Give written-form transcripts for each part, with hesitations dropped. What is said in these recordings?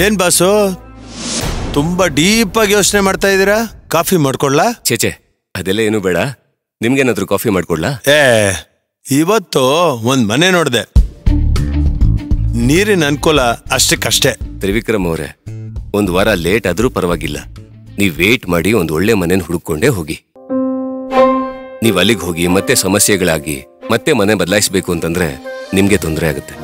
ಏನ್ ಬಾಸು ತುಂಬಾ ಡೀಪ್ ಆಗಿ ಯೋಚನೆ ಮಾಡ್ತಾ ಇದ್ದೀರಾ? ಕಾಫಿ ಮಾಡ್ಕೊಳ್ಳಾ? ಚೇಚೆ ಅದೆಲ್ಲ ಏನು ಬೇಡ. ನಿಮ್ಗೇನಾದ್ರೂ ಕಾಫಿ ಮಾಡ್ಕೊಳ್ಳಾ? ಇವತ್ತು ಒಂದ್ ಮನೆ ನೋಡ್ದೆ, ನೀರಿನ ಅನುಕೂಲ ಅಷ್ಟಕ್ಕಷ್ಟೇ. ತ್ರಿವಿಕ್ರಮ್ ಅವರೇ, ಒಂದ್ ವಾರ ಲೇಟ್ ಆದ್ರೂ ಪರವಾಗಿಲ್ಲ. ನೀವ್ ವೇಟ್ ಮಾಡಿ ಒಂದ್ ಒಳ್ಳೆ ಮನೇನ ಹುಡುಕೊಂಡೇ ಹೋಗಿ. ನೀವ್ ಅಲ್ಲಿಗೆ ಹೋಗಿ ಮತ್ತೆ ಸಮಸ್ಯೆಗಳಾಗಿ ಮತ್ತೆ ಮನೆ ಬದಲಾಯಿಸ್ಬೇಕು ಅಂತಂದ್ರೆ ನಿಮ್ಗೆ ತೊಂದರೆ ಆಗುತ್ತೆ.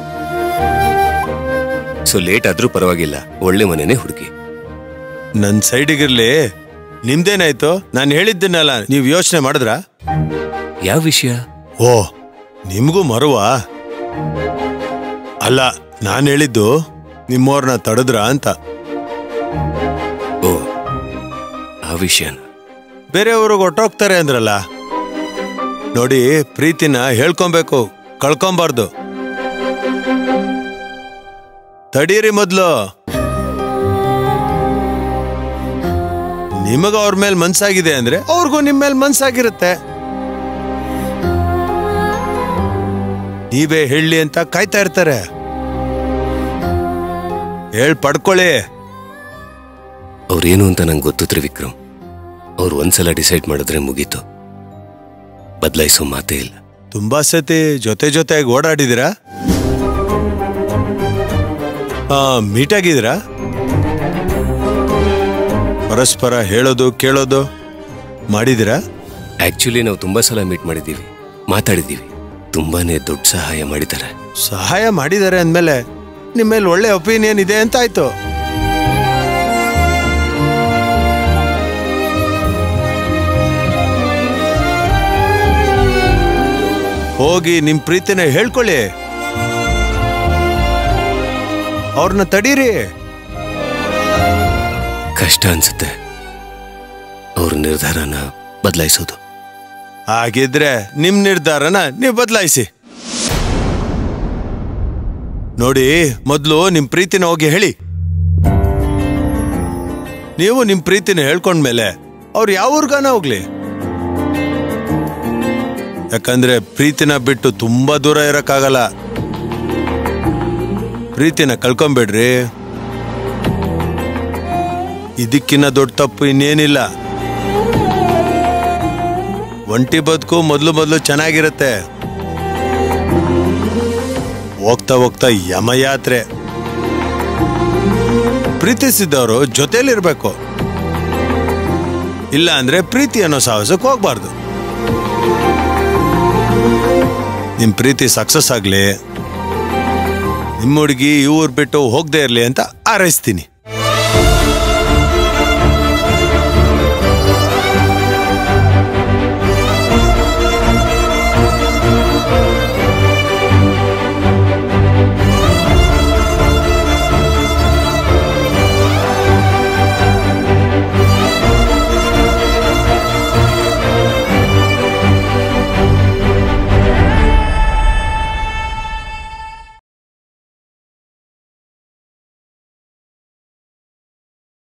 ಸೊ ಲೇಟ್ ಆದ್ರೂ ಪರವಾಗಿಲ್ಲ, ಒಳ್ಳೆ ಮನೆನೇ ಹುಡುಕಿ. ನನ್ ಸೈಡಿಗಿರ್ಲಿ, ನಿಮ್ದೇನಾಯ್ತು? ನಾನು ಹೇಳಿದ್ದನ್ನೆಲ್ಲ ನೀವ್ ಯೋಚನೆ ಮಾಡಿದ್ರ? ಯಾವ ವಿಷಯ? ಓ, ನಿಮ್ಗೂ ಮರುವಾ? ಅಲ್ಲ, ನಾನು ಹೇಳಿದ್ದು ನಿಮ್ಮವ್ರನ್ನ ತಡೆದ್ರ ಅಂತ. ಓ, ಆ ವಿಷಯನ? ಬೇರೆಯವ್ರಿಗೆ ಹೊಟ್ಟೋಗ್ತಾರೆ ಅಂದ್ರಲ್ಲ ನೋಡಿ, ಪ್ರೀತಿನ ಹೇಳ್ಕೊಬೇಕು, ಕಳ್ಕೊಂಬಾರ್ದು. ತಡೀರಿ ಮೊದ್ಲು. ನಿಮಗ ಅವ್ರ ಮೇಲೆ ಮನ್ಸಾಗಿದೆ ಅಂದ್ರೆ ಅವ್ರಿಗೂ ನಿಮ್ ಮೇಲೆ ಮನ್ಸಾಗಿರುತ್ತೆ. ನೀವೇ ಹೇಳಿ ಅಂತ ಕಾಯ್ತಾ ಇರ್ತಾರೆ. ಹೇಳ್ ಪಡ್ಕೊಳ್ಳಿ. ಅವ್ರೇನು ಅಂತ ನಂಗೆ ಗೊತ್ತು ತ್ರಿವಿಕ್ರಮ್. ಅವ್ರು ಒಂದ್ಸಲ ಡಿಸೈಡ್ ಮಾಡಿದ್ರೆ ಮುಗೀತು, ಬದಲಾಯಿಸೋ ಮಾತೇ ಇಲ್ಲ. ತುಂಬಾ ಸತಿ ಜೊತೆಯಾಗಿ ಓಡಾಡಿದಿರಾ? ಮೀಟ್ ಆಗಿದ್ದೀರಾ? ಪರಸ್ಪರ ಹೇಳೋದು ಕೇಳೋದು ಮಾಡಿದಿರಾ? ಆಕ್ಚುಲಿ ನಾವು ತುಂಬಾ ಸಲ ಮೀಟ್ ಮಾಡಿದೀವಿ, ಮಾತಾಡಿದೀವಿ. ತುಂಬಾನೇ ದೊಡ್ಡ ಸಹಾಯ ಮಾಡಿದ್ದಾರೆ. ಸಹಾಯ ಮಾಡಿದ್ದಾರೆ ಅಂದ್ಮೇಲೆ ನಿಮ್ಮ ಮೇಲೆ ಒಳ್ಳೆ ಒಪಿನಿಯನ್ ಇದೆ ಅಂತ ಆಯ್ತು. ಹೋಗಿ ನಿಮ್ ಪ್ರೀತಿನ ಹೇಳ್ಕೊಳ್ಳಿ, ಅವ್ರನ್ನ ತಡೀರಿ. ಕಷ್ಟ ಅನ್ಸುತ್ತೆ ಅವ್ರ ನಿರ್ಧಾರನ ಬದಲಾಯಿಸೋದು. ಹಾಗಿದ್ರೆ ನಿಮ್ ನಿರ್ಧಾರನ ನೀವು ಬದಲಾಯಿಸಿ. ನೋಡಿ, ಮೊದ್ಲು ನಿಮ್ ಪ್ರೀತಿನ ಹೋಗಿ ಹೇಳಿ. ನೀವು ನಿಮ್ ಪ್ರೀತಿನ ಹೇಳ್ಕೊಂಡ್ಮೇಲೆ ಅವ್ರು ಯಾವ ಊರ್ಗಾನ ಹೋಗ್ಲಿ. ಯಾಕಂದ್ರೆ ಪ್ರೀತಿನ ಬಿಟ್ಟು ತುಂಬಾ ದೂರ ಇರಕ್ಕಾಗಲ್ಲ. ಪ್ರೀತಿನ ಕಳ್ಕೊಂಬೇಡ್ರಿ. ಇದಕ್ಕಿನ್ನ ದೊಡ್ಡ ತಪ್ಪು ಇನ್ನೇನಿಲ್ಲ. ಒಂಟಿ ಬದುಕು ಮೊದ್ಲು ಚೆನ್ನಾಗಿರುತ್ತೆ, ಹೋಗ್ತಾ ಹೋಗ್ತಾ ಯಮಯಾತ್ರೆ. ಪ್ರೀತಿಸಿದವರು ಜೊತೆಲಿರ್ಬೇಕು, ಇಲ್ಲ ಅಂದ್ರೆ ಪ್ರೀತಿ ಅನ್ನೋ ಸಾಹಸಕ್ಕೆ ಹೋಗ್ಬಾರ್ದು. ನಿಮ್ ಪ್ರೀತಿ ಸಕ್ಸಸ್ ಆಗ್ಲಿ, ನಿಮ್ಮ ಹುಡುಗಿ ಈ ಊರ್ ಬಿಟ್ಟು ಹೋಗದೆ ಇರ್ಲಿ ಅಂತ ಹಾರೈಸ್ತೀನಿ.